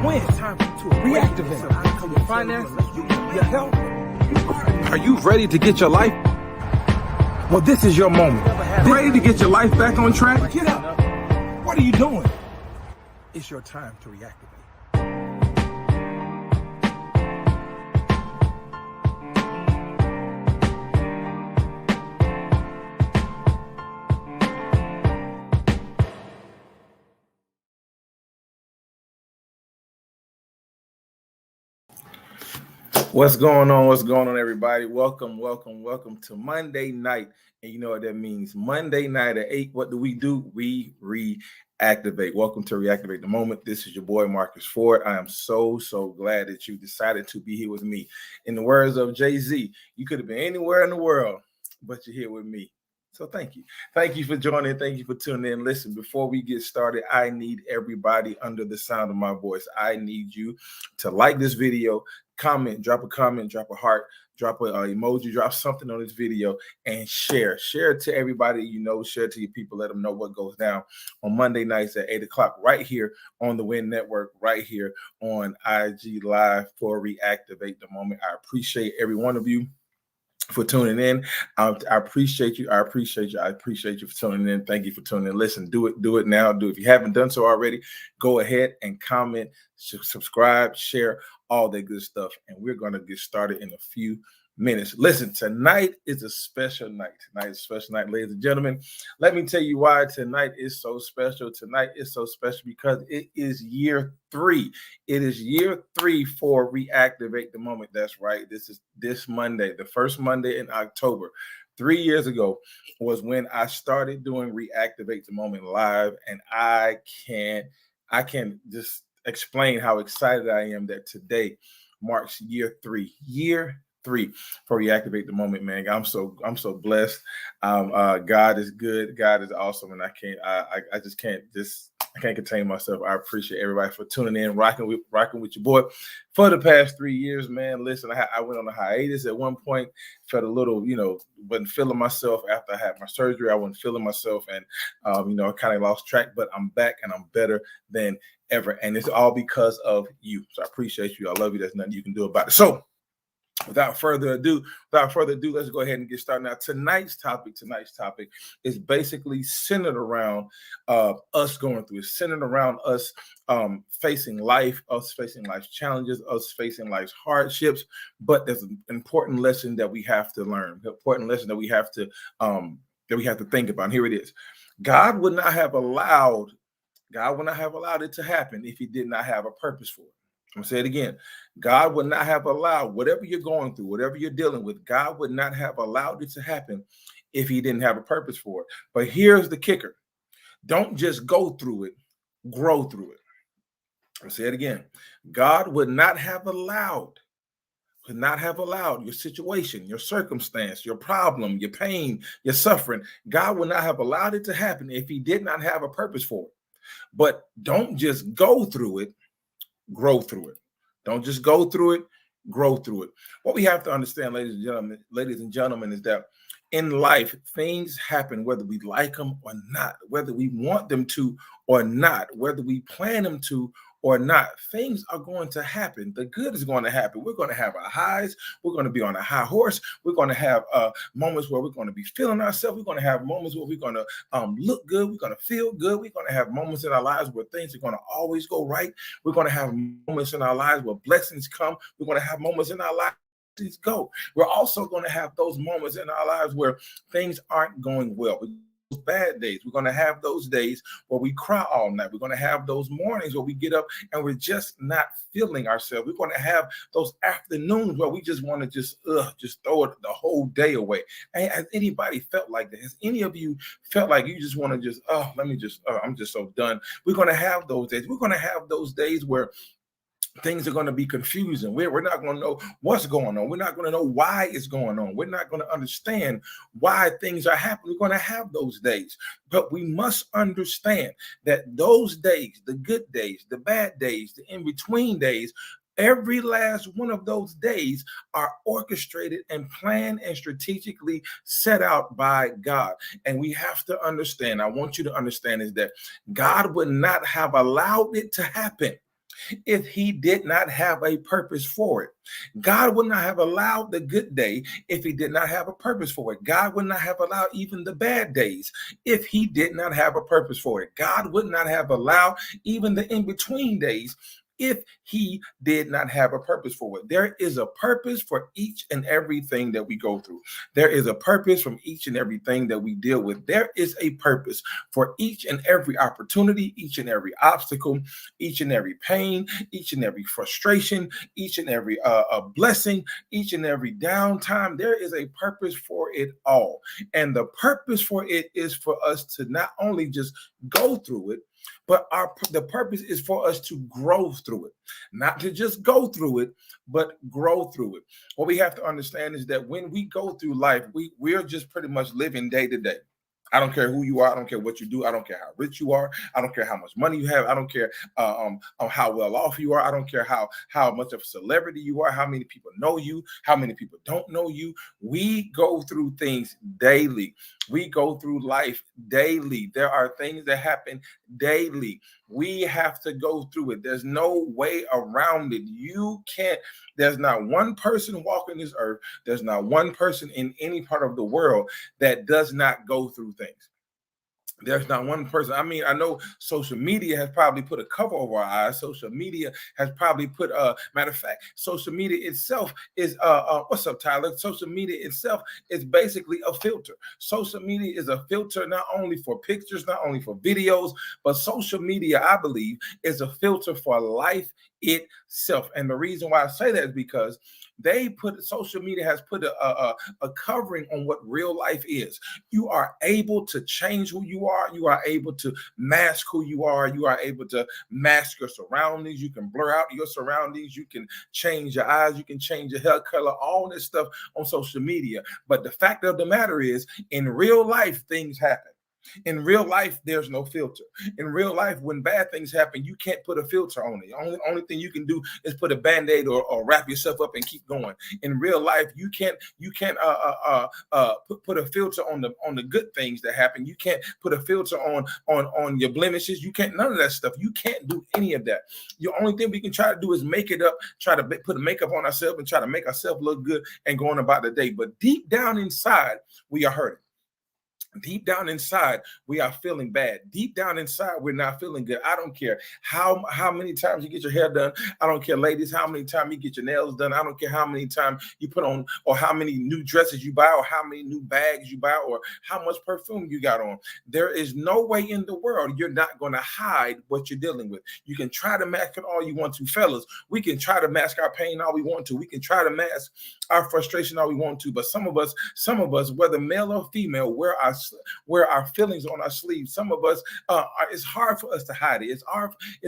win. It's time to reactivate your finances, your health. Are you ready to get your life? Well, this is your moment. Ready to get your life back on track? Get up. What are you doing? It's your time to reactivate. What's going on? What's going on, everybody? Welcome to Monday night. And you know what that means. Monday night at 8, what do? We reactivate. Welcome to Reactivate the Moment. This is your boy, Marques Ford. I am so glad that you decided to be here with me. In the words of Jay-Z, you could have been anywhere in the world, but you're here with me. So thank you. Thank you for joining. Thank you for tuning in. Listen, before we get started, I need everybody under the sound of my voice. I need you to like this video, drop a heart, drop an emoji, drop something on this video, and share. Share it to everybody you know. Share it to your people. Let them know what goes down on Monday nights at 8 o'clock right here on the Win Network, right here on IG Live for Reactivate the Moment. I appreciate every one of you for tuning in. I appreciate you. I appreciate you for tuning in. Thank you for tuning in. Listen, do it now. If you haven't done so already, go ahead and comment, subscribe, share, all that good stuff. And we're going to get started in a few minutes. Listen, tonight is a special night. Tonight is a special night, ladies and gentlemen. Let me tell you why tonight is so special. Tonight is so special because it is year 3. It is year 3 for Reactivate the Moment. That's right. This is this Monday, the first Monday in October. 3 years ago was when I started doing Reactivate the Moment live, and I can't just explain how excited I am that today marks year 3. Year 3 for Reactivate the Moment, man. I'm so blessed. God is good. God is awesome, and I can't contain myself. I appreciate everybody for tuning in, rocking with your boy for the past 3 years, man. Listen, I went on a hiatus at one point, felt a little, wasn't feeling myself after I had my surgery. I wasn't feeling myself, and I kind of lost track, but I'm back and I'm better than ever, and it's all because of you. So I appreciate you. I love you. There's nothing you can do about it. So without further ado, let's go ahead and get started. Now, tonight's topic is basically centered around us going through. It's centered around us facing life, us facing life's challenges, us facing life's hardships. But there's an important lesson that we have to learn, an important lesson that we have to think about. And here it is. God would not have allowed it to happen if he did not have a purpose for it. I'm going to say it again. God would not have allowed whatever you're going through, whatever you're dealing with, God would not have allowed it to happen if he didn't have a purpose for it. But here's the kicker. Don't just go through it, grow through it. I'll say it again. God would not have allowed your situation, your circumstance, your problem, your pain, your suffering. God would not have allowed it to happen if he did not have a purpose for it. But don't just go through it, grow through it. Don't just go through it, grow through it. What we have to understand, ladies and gentlemen, is that in life, things happen whether we like them or not, whether we want them to or not, whether we plan them to or not. Things are going to happen. The good is going to happen. We're going to have our highs. We're going to be on a high horse. We're going to have moments where we're going to be feeling ourselves. We're going to have moments where we're going to look good. We're going to feel good. We're going to have moments in our lives where things are going to always go right. We're going to have moments in our lives where blessings come. We're going to have moments in our lives go. We're also going to have those moments in our lives where things aren't going well. Those bad days. We're going to have those days where we cry all night. We're going to have those mornings where we get up and we're just not feeling ourselves. We're going to have those afternoons where we just want to just throw it the whole day away. Has anybody felt like that? Has any of you felt like you just want to I'm just so done? We're going to have those days. We're going to have those days where things are going to be confusing. We're not going to know what's going on. We're not going to know why it's going on. We're not going to understand why things are happening. We're going to have those days. But we must understand that those days, the good days, the bad days, the in-between days, every last one of those days are orchestrated and planned and strategically set out by God. And we have to understand, I want you to understand, is that God would not have allowed it to happen if he did not have a purpose for it. God would not have allowed the good day if he did not have a purpose for it. God would not have allowed even the bad days if he did not have a purpose for it. God would not have allowed even the in-between days if he did not have a purpose for it. There is a purpose for each and everything that we go through. There is a purpose from each and everything that we deal with. There is a purpose for each and every opportunity, each and every obstacle, each and every pain, each and every frustration, each and every blessing, each and every downtime. There is a purpose for it all. And the purpose for it is for us to not only just go through it, but the purpose is for us to grow through it, not to just go through it, but grow through it. What we have to understand is that when we go through life, we're just pretty much living day to day. I don't care who you are. I don't care what you do. I don't care how rich you are. I don't care how much money you have. I don't care how well off you are. I don't care how much of a celebrity you are, how many people know you, how many people don't know you. We go through things daily. We go through life daily. There are things that happen daily. We have to go through it. There's no way around it. You can't. There's not one person walking this earth. There's not one person in any part of the world that does not go through things. There's not one person. I mean, I know social media has probably put a cover over our eyes. Social media has probably put matter of fact, social media itself is what's up, Tyler? Social media itself is basically a filter. Social media is a filter not only for pictures, not only for videos, but social media, I believe, is a filter for life itself. And the reason why I say that is because social media has put a covering on what real life is. You are able to change who you are. You are able to mask who you are. You are able to mask your surroundings. You can blur out your surroundings. You can change your eyes. You can change your hair color, all this stuff on social media. But the fact of the matter is, in real life, things happen. In real life, there's no filter. In real life, when bad things happen, you can't put a filter on it. Only thing you can do is put a Band-Aid or wrap yourself up and keep going. In real life, you can't put a filter on the good things that happen. You can't put a filter on your blemishes. You can't, none of that stuff. You can't do any of that. The only thing we can try to do is make it up, try to put a makeup on ourselves and try to make ourselves look good and go on about the day. But deep down inside, we are hurting. Deep down inside, we are feeling bad. Deep down inside, we're not feeling good. I don't care how many times you get your hair done. I don't care, ladies, how many times you get your nails done. I don't care how many times you put on, or how many new dresses you buy, or how many new bags you buy, or how much perfume you got on. There is no way in the world you're not going to hide what you're dealing with. You can try to mask it all you want to, fellas. We can try to mask our pain all we want to. We can try to mask our frustration all we want to. But some of us, whether male or female, wear our feelings on our sleeves. Some of us, it's hard for us to hide it. It's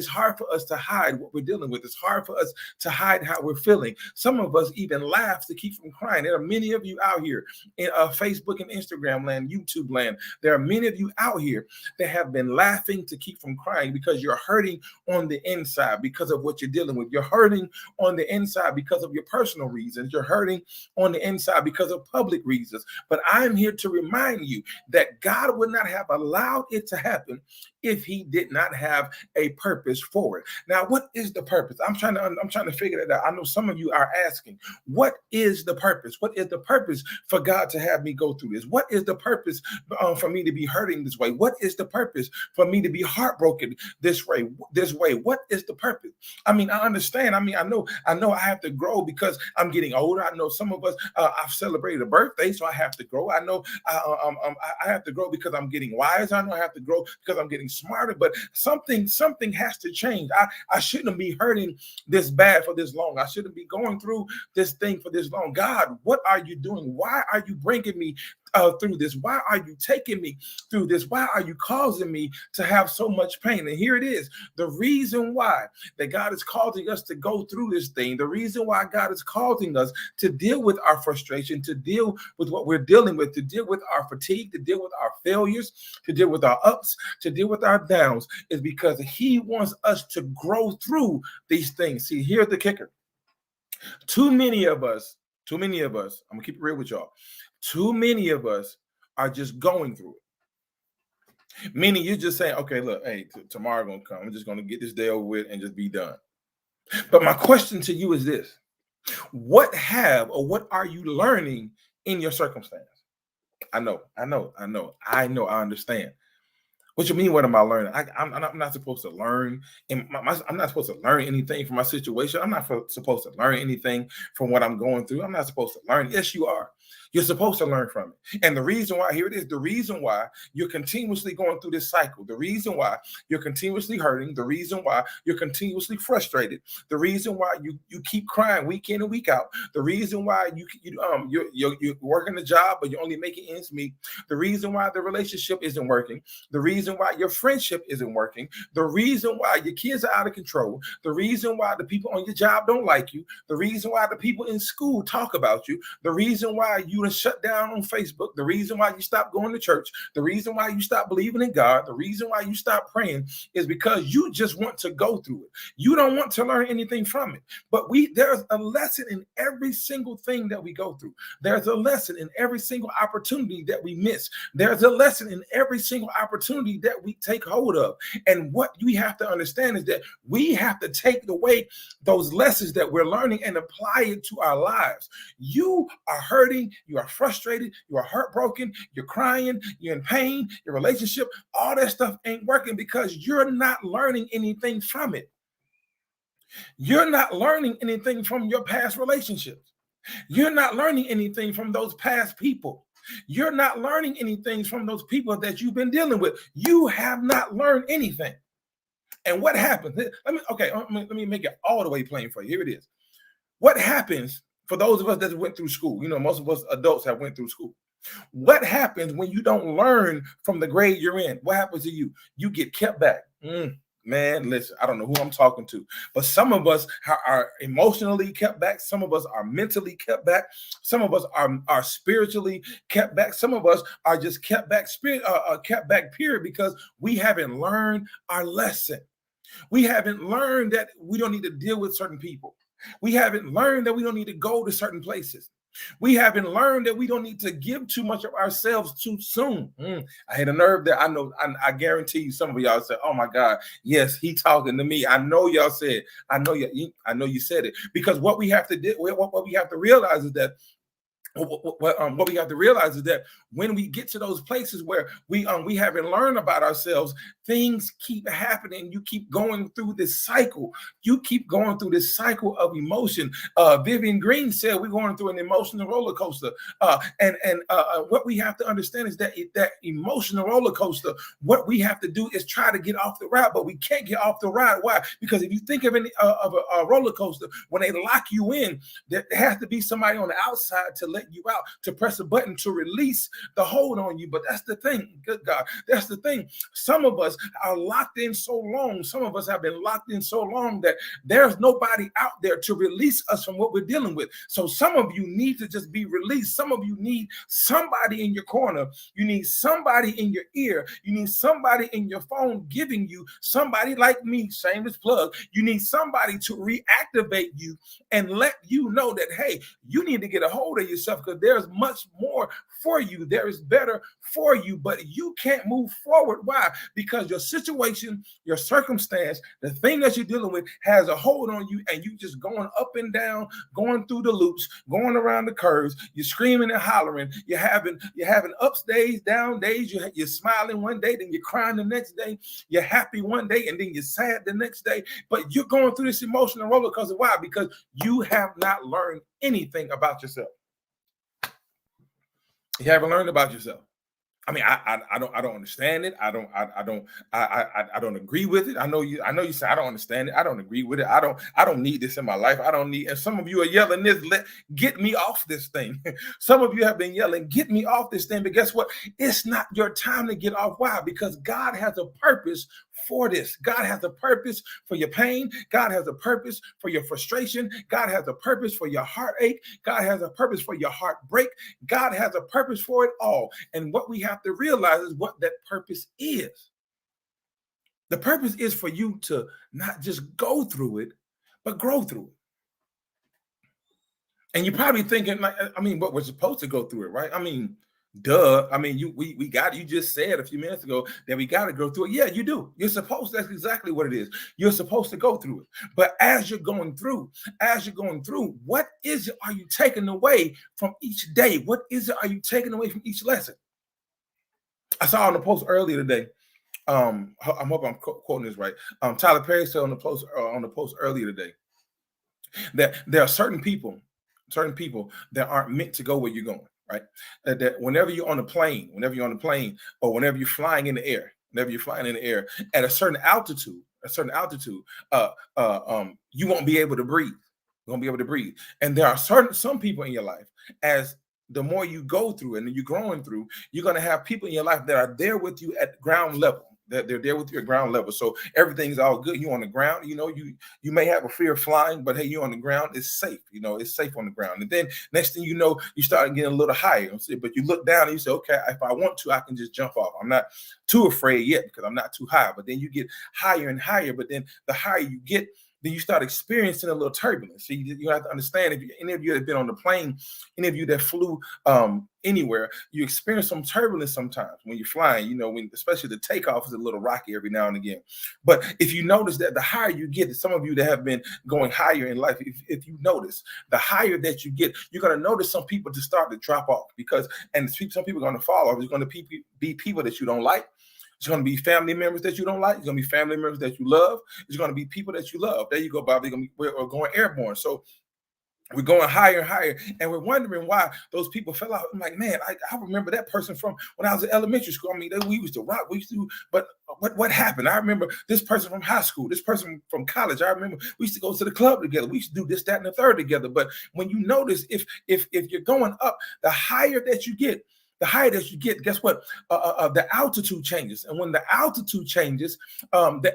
hard for us to hide what we're dealing with. It's hard for us to hide how we're feeling. Some of us even laugh to keep from crying. There are many of you out here in Facebook and Instagram land, YouTube land. There are many of you out here that have been laughing to keep from crying because you're hurting on the inside because of what you're dealing with. You're hurting on the inside because of your personal reasons. You're hurting on the inside because of public reasons. But I'm here to remind you that God would not have allowed it to happen if he did not have a purpose for it. Now, what is the purpose? I'm trying to figure that out. I know some of you are asking, what is the purpose? What is the purpose for God to have me go through this? What is the purpose for me to be hurting this way? What is the purpose for me to be heartbroken this way? What is the purpose? I mean, I understand. I mean, I know I have to grow because I'm getting older. I know some of us, I've celebrated a birthday, so I have to grow. I know I have to grow because I'm getting wiser. I know I have to grow because I'm getting smarter, but something has to change. I shouldn't be hurting this bad for this long. I shouldn't be going through this thing for this long. God, what are you doing? Why are you bringing me through this? Why are you taking me through this? Why are you causing me to have so much pain? And here it is. The reason why that God is causing us to go through this thing, the reason why God is causing us to deal with our frustration, to deal with what we're dealing with, to deal with our fatigue, to deal with our failures, to deal with our ups, to deal with our downs, is because he wants us to grow through these things. See, here's the kicker. Too many of us, I'm gonna keep it real with y'all. Too many of us are just going through it. Meaning you're just saying, okay, look, hey, tomorrow gonna come. I'm just gonna get this day over with and just be done. But my question to you is this: what have or what are you learning in your circumstance? I understand. What you mean? What am I learning? I'm not supposed to learn. I'm not supposed to learn anything from my situation. I'm not supposed to learn anything from what I'm going through. I'm not supposed to learn. Yes, you are. You're supposed to learn from it. And the reason why, here it is, the reason why you're continuously going through this cycle, the reason why you're continuously hurting, the reason why you're continuously frustrated, the reason why you keep crying week in and week out, the reason why you're working a job but you're only making ends meet, the reason why the relationship isn't working, the reason why your friendship isn't working, the reason why your kids are out of control, the reason why the people on your job don't like you, the reason why the people in school talk about you, the reason why you done shut down on Facebook, the reason why you stopped going to church, the reason why you stopped believing in God, the reason why you stopped praying is because you just want to go through it. You don't want to learn anything from it. But there's a lesson in every single thing that we go through. There's a lesson in every single opportunity that we miss. There's a lesson in every single opportunity that we take hold of. And what we have to understand is that we have to take away those lessons that we're learning and apply it to our lives. You are hurting, you are frustrated, you are heartbroken, you're crying, you're in pain, your relationship, all that stuff ain't working because you're not learning anything from it. You're not learning anything from your past relationships. You're not learning anything from those past people. You're not learning anything from those people that you've been dealing with. You have not learned anything. And what happens? Let me make it all the way plain for you. Here it is. What happens for those of us that went through school? You know, most of us adults have went through school. What happens when you don't learn from the grade you're in? What happens to you? You get kept back. Man, listen, I don't know who I'm talking to, but some of us are emotionally kept back. Some of us are mentally kept back. Some of us are spiritually kept back. Some of us are just kept back, period, because we haven't learned our lesson. We haven't learned that we don't need to deal with certain people. We haven't learned that we don't need to go to certain places. We haven't learned that we don't need to give too much of ourselves too soon. I had a nerve there. I guarantee you some of y'all said, oh my God, yes, he talking to me. I know y'all said, I know you said it. Because what we have to do, what we have to realize is that what we have to realize is that when we get to those places where we haven't learned about ourselves, things keep happening. You keep going through this cycle. You keep going through this cycle of emotion. Vivian Green said we're going through an emotional roller coaster. And what we have to understand is that that emotional roller coaster, what we have to do is try to get off the ride, but we can't get off the ride. Why? Because if you think of a roller coaster, when they lock you in, there has to be somebody on the outside to let you out, to press a button to release the hold on you. But that's the thing, good God, that's the thing. Some of us are locked in so long. Some of us have been locked in so long that there's nobody out there to release us from what we're dealing with. So some of you need to just be released. Some of you need somebody in your corner. You need somebody in your ear. You need somebody in your phone giving you, somebody like me, shameless plug. You need somebody to reactivate you and let you know that, hey, you need to get a hold of yourself, because there's much more for you. There is better for you, but you can't move forward. Why? Because your situation, your circumstance, the thing that you're dealing with has a hold on you, and you just going up and down, going through the loops, going around the curves. You're screaming and hollering. You're having ups days, down days. You're smiling one day, then you're crying the next day. You're happy one day, and then you're sad the next day. But you're going through this emotional roller coaster. Why? Because you have not learned anything about yourself. You haven't learned about yourself. I mean, I don't understand it. I don't agree with it. I know you say I don't understand it. I don't agree with it. I don't need this in my life. I don't need. And some of you are yelling this, get me off this thing. Some of you have been yelling, get me off this thing. But guess what? It's not your time to get off. Why? Because God has a purpose for this. God has a purpose for your pain. God has a purpose for your frustration. God has a purpose for your heartache. God has a purpose for your heartbreak. God has a purpose for it all. And what we have to realize is what that purpose is. The purpose is for you to not just go through it, but grow through it. And you're probably thinking, like, I mean, but we're supposed to go through it, right? I mean, Duh. I mean, we got, you just said a few minutes ago that we got to go through it. Yeah, you do. You're supposed, that's exactly what it is. You're supposed to go through it. But as you're going through, what is it are you taking away from each day? What is it are you taking away from each lesson? I saw on the post earlier today. I hope I'm quoting this right. Tyler Perry said on the post earlier today that there are certain people that aren't meant to go where you're going, right? That whenever you're on a plane, or whenever you're flying in the air, at a certain altitude, you won't be able to breathe. You won't be able to breathe. And there are some people in your life, as the more you go through and you're growing through, you're going to have people in your life that are there with you at ground level. That they're there with you at ground level. So everything's all good. You on the ground, you may have a fear of flying, but hey, you on the ground, it's safe. It's safe on the ground. And then next thing you know, you start getting a little higher. But you look down and you say, okay, if I want to, I can just jump off. I'm not too afraid yet because I'm not too high. But then you get higher and higher. But then the higher you get, then you start experiencing a little turbulence. So you have to understand, if any of you that have been on the plane, any of you that flew anywhere, you experience some turbulence sometimes when you're flying, when especially the takeoff is a little rocky every now and again. But if you notice that the higher you get, some of you that have been going higher in life, if you notice, the higher that you get, you're going to notice some people to start to drop off, and some people are going to fall off. There's going to be people that you don't like. It's going to be family members that you don't like. It's going to be family members that you love. It's going to be people that you love. There you go, Bobby. We're going airborne. So we're going higher and higher, and we're wondering why those people fell out. I'm like, man, I remember that person from when I was in elementary school. I mean, we used to rock, but what happened? I remember this person from high school, this person from college. I remember we used to go to the club together. We used to do this, that, and the third together. But when you notice, if you're going up, the higher that you get, guess what? The altitude changes, and when the altitude changes, the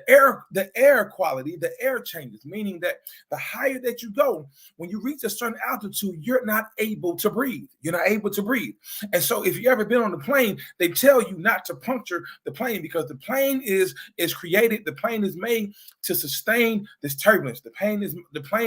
air quality, the air changes. Meaning that the higher that you go, when you reach a certain altitude, you're not able to breathe. And so, if you ever been on the plane, they tell you not to puncture the plane because the plane is created. The plane is made to sustain this turbulence. The plane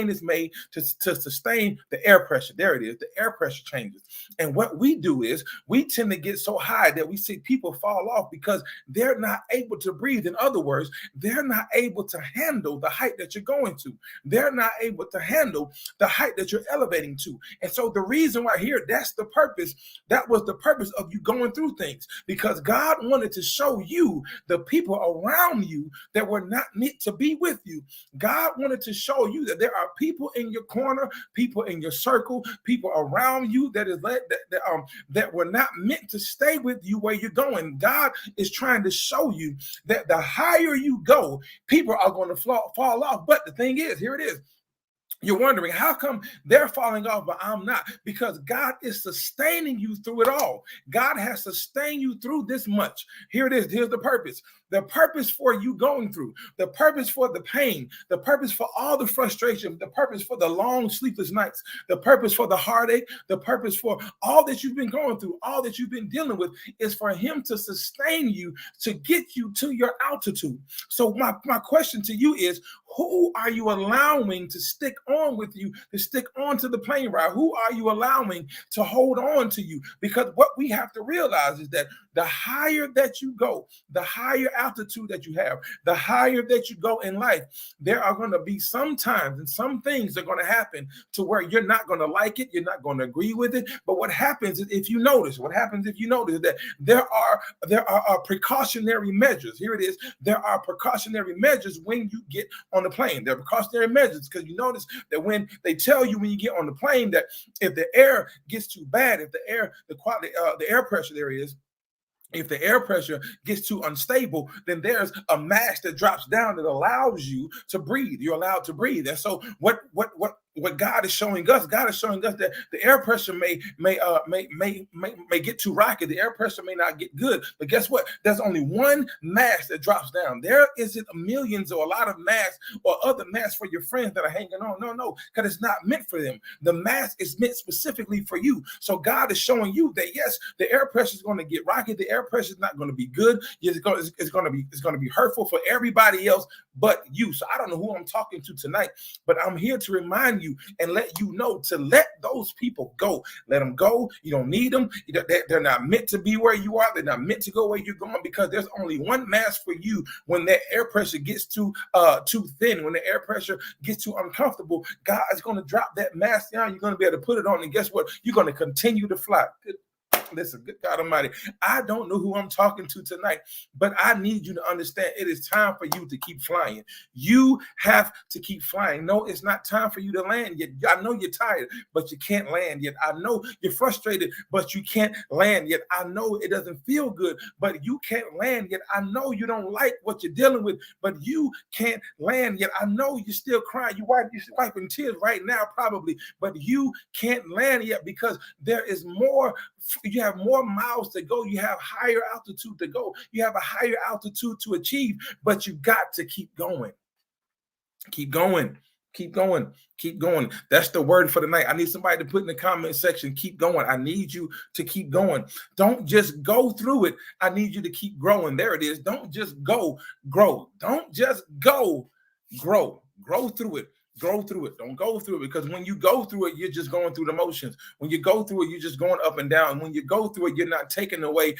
is made to sustain the air pressure. There it is. The air pressure changes, and what we do is we tend to get so high that we see people fall off because they're not able to breathe. In other words, they're not able to handle the height that you're going to. They're not able to handle the height that you're elevating to. And so the reason why here, that's the purpose. That was the purpose of you going through things, because God wanted to show you the people around you that were not meant to be with you. God wanted to show you that there are people in your corner, people in your circle, people around you that were not meant to stay with you where you're going. God is trying to show you that the higher you go, people are going to fall off. But the thing is, here it is. You're wondering, how come they're falling off, but I'm not? Because God is sustaining you through it all. God has sustained you through this much. Here it is. Here's the purpose. The purpose for you going through, the purpose for the pain, the purpose for all the frustration, the purpose for the long sleepless nights, the purpose for the heartache, the purpose for all that you've been going through, all that you've been dealing with, is for him to sustain you, to get you to your altitude. So my question to you is, who are you allowing to stick on with you, to stick on to the plane ride? Who are you allowing to hold on to you? Because what we have to realize is that the higher that you go, the higher altitude that you have, the higher that you go in life, there are going to be some times and some things are going to happen to where you're not going to like it, you're not going to agree with it. But what happens is, if you notice that there are precautionary measures. Here it is. There are precautionary measures when you get on the plane. There are precautionary measures because you notice that when they tell you when you get on the plane that if the air gets too bad, if the air pressure there is, if the air pressure gets too unstable, then there's a mask that drops down that allows you to breathe. You're allowed to breathe. And so what God is showing us, that the air pressure may get too rocky. The air pressure may not get good. But guess what? There's only one mask that drops down. There isn't millions or a lot of masks or other masks for your friends that are hanging on. No, because it's not meant for them. The mask is meant specifically for you. So God is showing you that yes, the air pressure is going to get rocky. The air pressure is not going to be good. It's going to be hurtful for everybody else but you. So I don't know who I'm talking to tonight, but I'm here to remind you you and let you know to let those people go. Let them go. You don't need them. They're not meant to be where you are. They're not meant to go where you're going, because there's only one mask for you. When that air pressure gets too thin, when the air pressure gets too uncomfortable, God is going to drop that mask down. You're going to be able to put it on, and guess what? You're going to continue to fly. Listen, good God Almighty, I don't know who I'm talking to tonight, but I need you to understand it is time for you to keep flying. You have to keep flying. No, it's not time for you to land yet. I know you're tired, but you can't land yet. I know you're frustrated, but you can't land yet. I know it doesn't feel good, but you can't land yet. I know you don't like what you're dealing with, but you can't land yet. I know you're still crying. You're wiping tears right now, probably, but you can't land yet, because there is more. You have more miles to go. You have higher altitude to go. You have a higher altitude to achieve, but you got to keep going. Keep going. Keep going. Keep going. That's the word for the night. I need somebody to put in the comment section, keep going. I need you to keep going. Don't just go through it. I need you to keep growing. There it is. Don't just go, grow. Don't just go, grow. Grow through it. Go through it. Don't go through it, because when you go through it, you're just going through the motions. When you go through it, you're just going up and down. When you go through it, you're not taking away.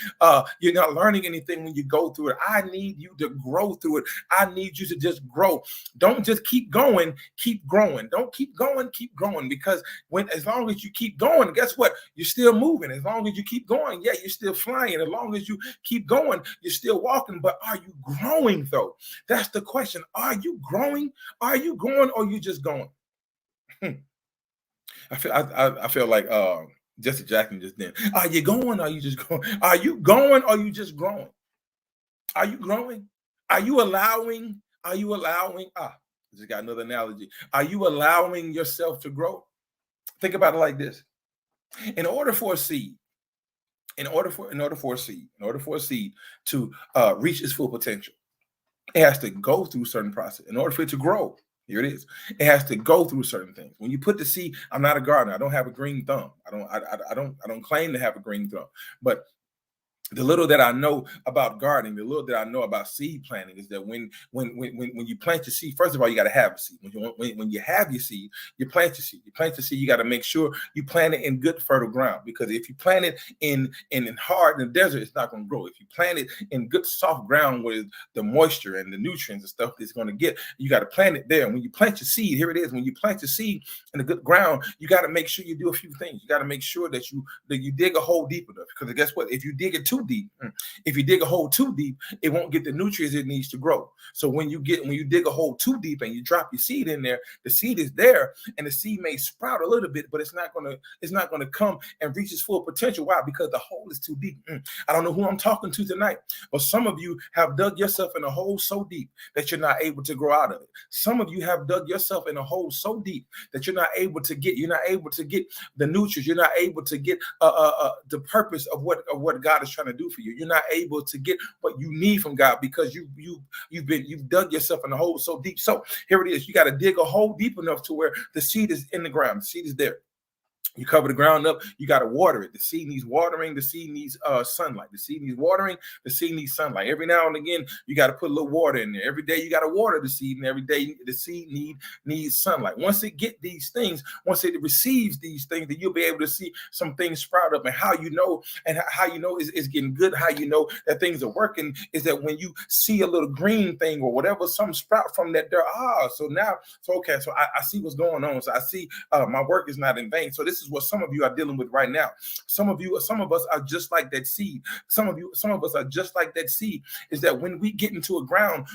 You're not learning anything when you go through it. I need you to grow through it. I need you to just grow. Don't just keep going, keep growing. Don't keep going, keep growing, because as long as you keep going, guess what? You're still moving. As long as you keep going, yeah, you're still flying. As long as you keep going, you're still walking. But are you growing though? That's the question. Are you growing? Are you growing, or you just going? I feel like Jesse Jackson just then. Are you going? Or are you just going? Are you going? Or are you just growing? Are you growing? Are you allowing? Are you allowing? I just got another analogy. Are you allowing yourself to grow? Think about it like this. In order for a seed to reach its full potential, it has to go through certain process. In order for it to grow, here it is. It has to go through certain things. When you put the seed, I'm not a gardener. I don't have a green thumb. I don't claim to have a green thumb. But the little that I know about gardening, the little that I know about seed planting, is that when you plant your seed, first of all, you got to have a seed. When you have your seed, you plant your seed. You plant your seed, you got to make sure you plant it in good fertile ground, because if you plant it in hard in the desert, it's not going to grow. If you plant it in good soft ground with the moisture and the nutrients and stuff it's going to get, you got to plant it there. And when you plant your seed, here it is. When you plant your seed in a good ground, you got to make sure you do a few things. You got to make sure that you dig a hole deep enough, because guess what? If you dig it too deep, if you dig a hole too deep, it won't get the nutrients it needs to grow. So when you dig a hole too deep and you drop your seed in there, the seed is there, and the seed may sprout a little bit, but it's not gonna come and reach its full potential. Why? Because the hole is too deep. I don't know who I'm talking to tonight, but some of you have dug yourself in a hole so deep that you're not able to grow out of it. Some of you have dug yourself in a hole so deep that you're not able to get the nutrients. You're not able to get the purpose of what God is trying to do for you. You're not able to get what you need from God, because you've dug yourself in a hole so deep. So here it is. You got to dig a hole deep enough to where the seed is in the ground. The seed is there. You cover the ground up. You got to water it. The seed needs watering. The seed needs sunlight. The seed needs watering. The seed needs sunlight. Every now and again, you got to put a little water in there. Every day, you got to water the seed, and every day the seed needs sunlight. Once it get these things, once it receives these things, then you'll be able to see some things sprout up. And how you know is getting good. How you know that things are working is that when you see a little green thing or whatever, some sprout from that there. So I see what's going on. So I see my work is not in vain. So this is what some of you are dealing with right now. Some of us are just like that seed. Some of us are just like that seed. Is that when we get into a ground,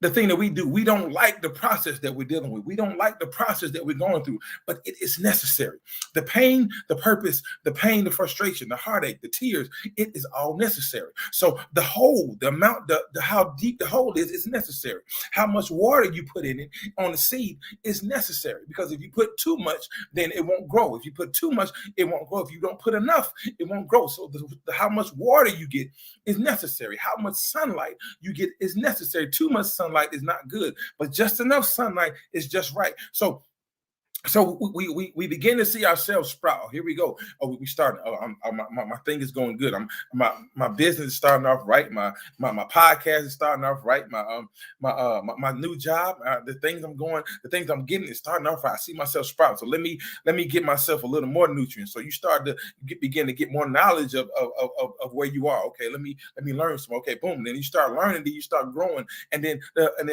the thing that we do, we don't like the process that we're dealing with. We don't like the process that we're going through, but it is necessary. The pain, the purpose, the pain, the frustration, the heartache, the tears, it is all necessary. So the hole, the amount, how deep the hole is necessary. How much water you put in it on the seed is necessary, because if you put too much, then it won't grow. If you put too much, it won't grow. If you don't put enough, it won't grow. So how much water you get is necessary. How much sunlight you get is necessary. Too much sunlight is not good, but just enough sunlight is just right. So So we begin to see ourselves sprout. Here we go. Oh, we start. Oh, my thing is going good. My business is starting off right. My podcast is starting off right. My new job, the things I'm getting is starting off right. I see myself sprout. So let me get myself a little more nutrients. So you start to begin to get more knowledge of where you are. Okay, let me learn some. Okay, boom. Then you start learning. Then you start growing, and then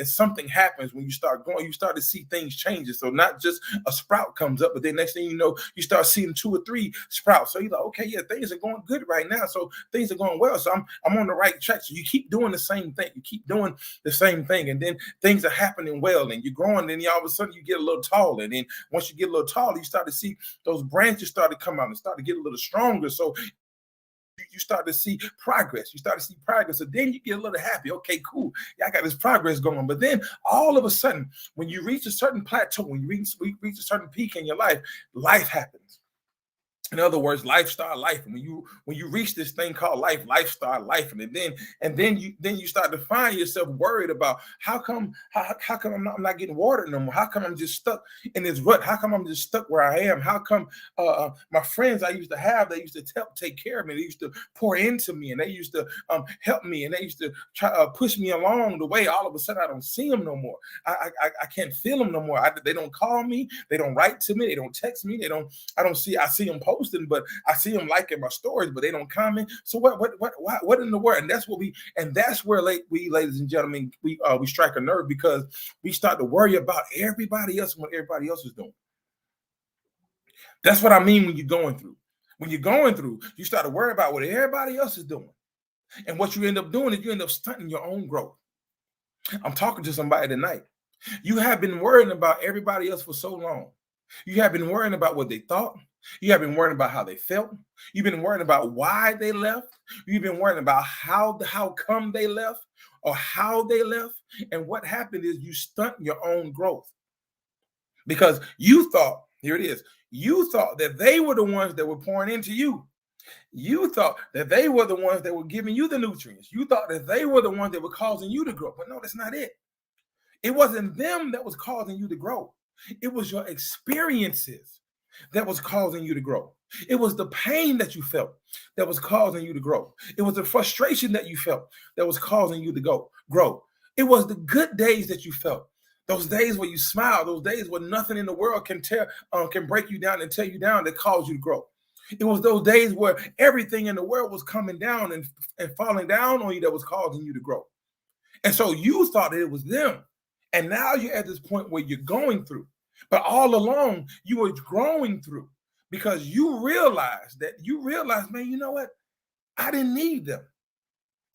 something happens when you start growing. You start to see things changes. So not just a sprout comes up, but then next thing you know, you start seeing 2 or 3 sprouts. So you're like, okay, yeah, things are going good right now. So things are going well. So I'm on the right track. So you keep doing the same thing. You keep doing the same thing, and then things are happening well, and you're growing. And then all of a sudden you get a little taller. And then once you get a little taller, you start to see those branches start to come out and start to get a little stronger. So you start to see progress. You start to see progress. So then you get a little happy. Okay, cool. Yeah, I got this progress going. But then all of a sudden, when you reach a certain plateau, when you reach a certain peak in your life, life happens. In other words, lifestyle life. And when you reach this thing called lifestyle life, and then you start to find yourself worried about how come I'm not getting water no more? How come I'm just stuck in this rut? How come I'm just stuck where I am? How come my friends I used to have, they used to take care of me, they used to pour into me, and they used to help me, and they used to try push me along the way. All of a sudden, I don't see them no more. I can't feel them no more. They don't call me. They don't write to me. They don't text me. I see them posting, but I see them liking my stories, but they don't comment. So what in the world? And that's where we ladies and gentlemen, we strike a nerve, because we start to worry about everybody else and what everybody else is doing. That's what I mean when you're going through. When you're going through, you start to worry about what everybody else is doing. And what you end up doing is you end up stunting your own growth. I'm talking to somebody tonight. You have been worrying about everybody else for so long. You have been worrying about what they thought. You have been worrying about how they felt. You've been worrying about why they left. You've been worrying about how come they left, or how they left. And what happened is you stunt your own growth, because you thought, here it is, you thought that they were the ones that were pouring into you. You thought that they were the ones that were giving you the nutrients. You thought that they were the ones that were causing you to grow. But no, that's not it. It wasn't them that was causing you to grow. It was your experiences that was causing you to grow. It was the pain that you felt that was causing you to grow. It was the frustration that you felt that was causing you to grow. It was the good days that you felt. Those days where you smile, those days where nothing in the world can break you down and tear you down, that caused you to grow. It was those days where everything in the world was coming down and falling down on you that was causing you to grow. And so you thought that it was them. And now you're at this point where you're going through. But all along, you were growing through, because you realized, man, you know what? I didn't need them.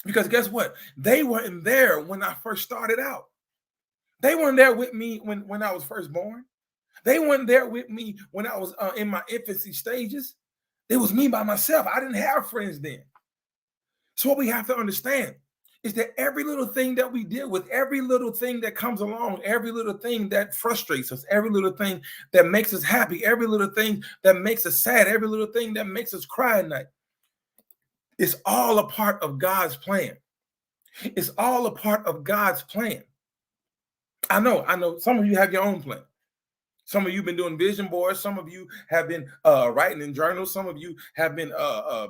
Because guess what? They weren't there when I first started out. They weren't there with me when I was first born. They weren't there with me when I was in my infancy stages. It was me by myself. I didn't have friends then. So what we have to understand is that every little thing that we deal with, every little thing that comes along, every little thing that frustrates us, every little thing that makes us happy, every little thing that makes us sad, every little thing that makes us cry at night, it's all a part of God's plan. It's all a part of God's plan. I know some of you have your own plan. Some of you have been doing vision boards. Some of you have been writing in journals. Some of you have been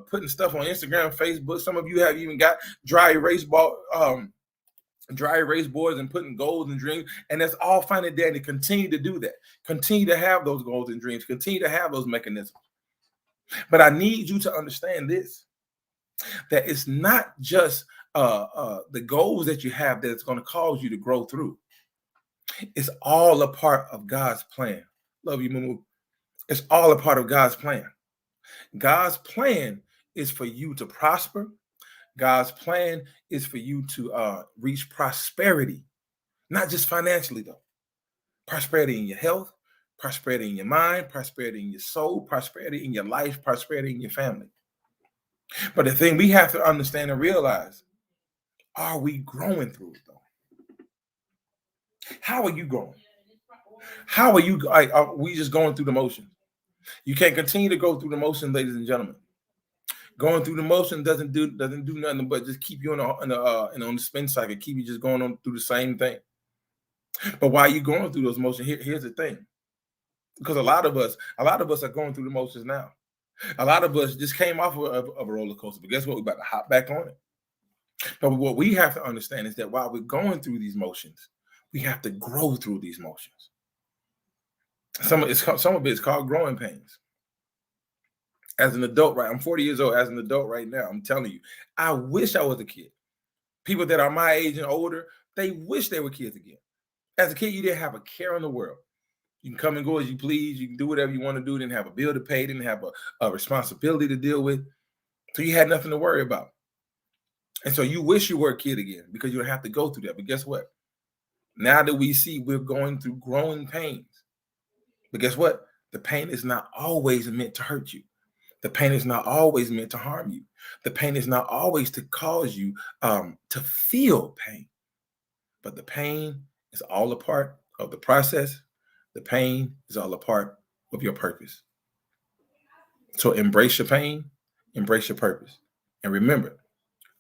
putting stuff on Instagram, Facebook. Some of you have even got dry erase boards and putting goals and dreams. And that's all fine and dandy. Continue to do that. Continue to have those goals and dreams. Continue to have those mechanisms. But I need you to understand this, that it's not just the goals that you have that's going to cause you to grow through. It's all a part of God's plan. Love you, Moo. It's all a part of God's plan. God's plan is for you to prosper. God's plan is for you to reach prosperity, not just financially, though. Prosperity in your health, prosperity in your mind, prosperity in your soul, prosperity in your life, prosperity in your family. But the thing we have to understand and realize, are we growing through it, though? How are you growing? How are you? Are we just going through the motions? You can't continue to go through the motion, ladies and gentlemen. Going through the motion doesn't do nothing but just keep you on the spin cycle, keep you just going on through the same thing. But while you're going through those motions, here's the thing: Because a lot of us are going through the motions now. A lot of us just came off of a roller coaster, but guess what? We're about to hop back on it. But what we have to understand is that while we're going through these motions, we have to grow through these motions. Some of it's called growing pains. As an adult, right? I'm 40 years old. As an adult right now, I'm telling you, I wish I was a kid. People that are my age and older, they wish they were kids again. As a kid, you didn't have a care in the world. You can come and go as you please. You can do whatever you want to do. Didn't have a bill to pay. Didn't have a responsibility to deal with. So you had nothing to worry about. And so you wish you were a kid again because you don't have to go through that. But guess what? Now that we see we're going through growing pains. But guess what? The pain is not always meant to hurt you. The pain is not always meant to harm you. The pain is not always to cause you to feel pain. But the pain is all a part of the process. The pain is all a part of your purpose. So embrace your pain, embrace your purpose. And remember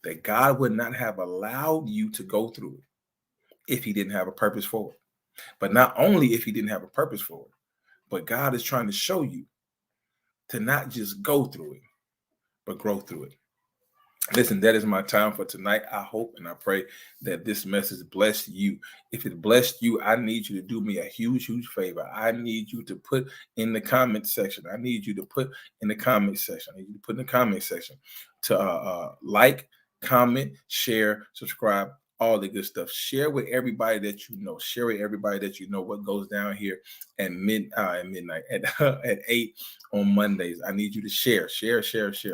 that God would not have allowed you to go through it if he didn't have a purpose for it. But not only if he didn't have a purpose for it, but God is trying to show you to not just go through it, but grow through it. Listen, that is my time for tonight. I hope and I pray that this message blessed you. If it blessed you, I need you to do me a huge, huge favor. I need you to put in the comment section. I need you to put in the comment section. I need you to put in the comment section to like, comment, share, subscribe, all the good stuff. Share with everybody that you know. Share with everybody that you know what goes down here at midnight at 8 on Mondays. I need you to share.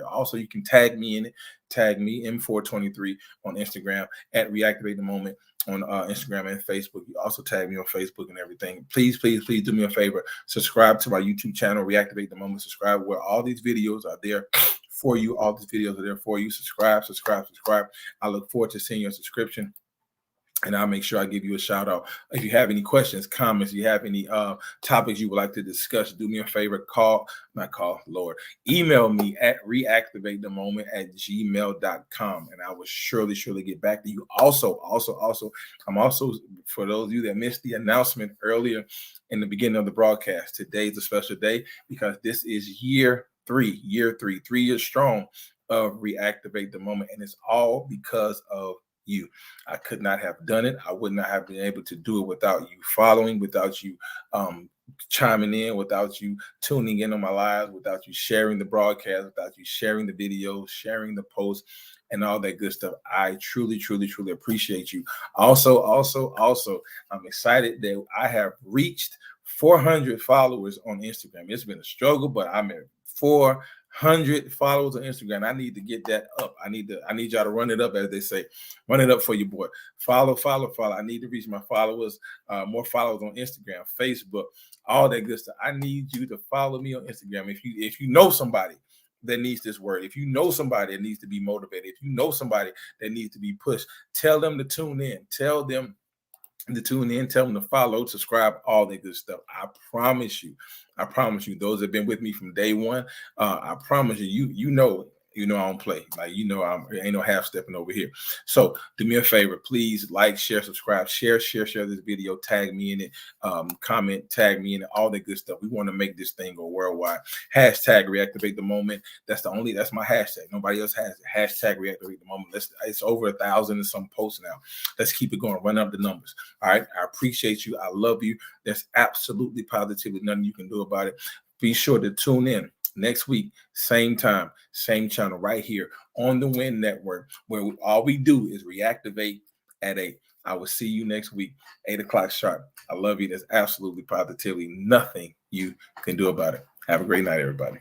Also, you can tag me in it. Tag me M423 on Instagram at Reactivate the Moment on Instagram and Facebook. You also tag me on Facebook and everything. Please do me a favor. Subscribe to my YouTube channel, Reactivate the Moment. Subscribe where all these videos are there for you. All these videos are there for you. Subscribe. I look forward to seeing your subscription. And I'll make sure I give you a shout out. If you have any questions, comments, you have any topics you would like to discuss, do me a favor, email me at reactivatethemoment@gmail.com. And I will surely get back to you. Also, I'm also, for those of you that missed the announcement earlier in the beginning of the broadcast, today's a special day because this is year three, 3 years strong of Reactivate the Moment. And it's all because of you. I could not have done it. I would not have been able to do it without you following, without you chiming in, without you tuning in on my lives, without you sharing the broadcast, without you sharing the videos, sharing the posts, and all that good stuff. I truly appreciate you. Also, I'm excited that I have reached 400 followers on Instagram. It's been a struggle, but I'm at 400 followers on Instagram. I need to get that up. I need y'all to run it up, as they say. Run it up for your boy. Follow. I need to reach my followers, more followers on Instagram, Facebook, all that good stuff. I need you to follow me on Instagram. If you know somebody that needs this word, if you know somebody that needs to be motivated, if you know somebody that needs to be pushed, tell them to tune in. Tell them to tune in, tell them to follow, subscribe, all that good stuff. I promise you, those that have been with me from day one, I promise you know I don't play. Like, ain't no half stepping over here. So do me a favor, please like, share, subscribe, share this video, tag me in it, comment, tag me in it, all that good stuff. We want to make this thing go worldwide. Hashtag Reactivate the Moment. That's my hashtag. Nobody else has it. Hashtag Reactivate the Moment. It's over 1,000 and some posts now. Let's keep it going. Run up the numbers. All right. I appreciate you. I love you. There's absolutely positively nothing you can do about it. Be sure to tune in next week, same time, same channel, right here on the Win Network, where all we do is reactivate at 8. I will see you next week, 8 o'clock sharp. I love you. There's absolutely positively nothing you can do about it. Have a great night, everybody.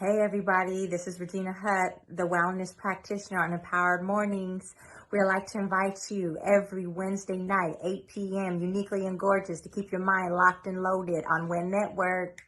Hey everybody, this is Regina Hutt, the wellness practitioner on Empowered Mornings. We'd like to invite you every Wednesday night, 8 p.m., uniquely and gorgeous, to keep your mind locked and loaded on Win Network.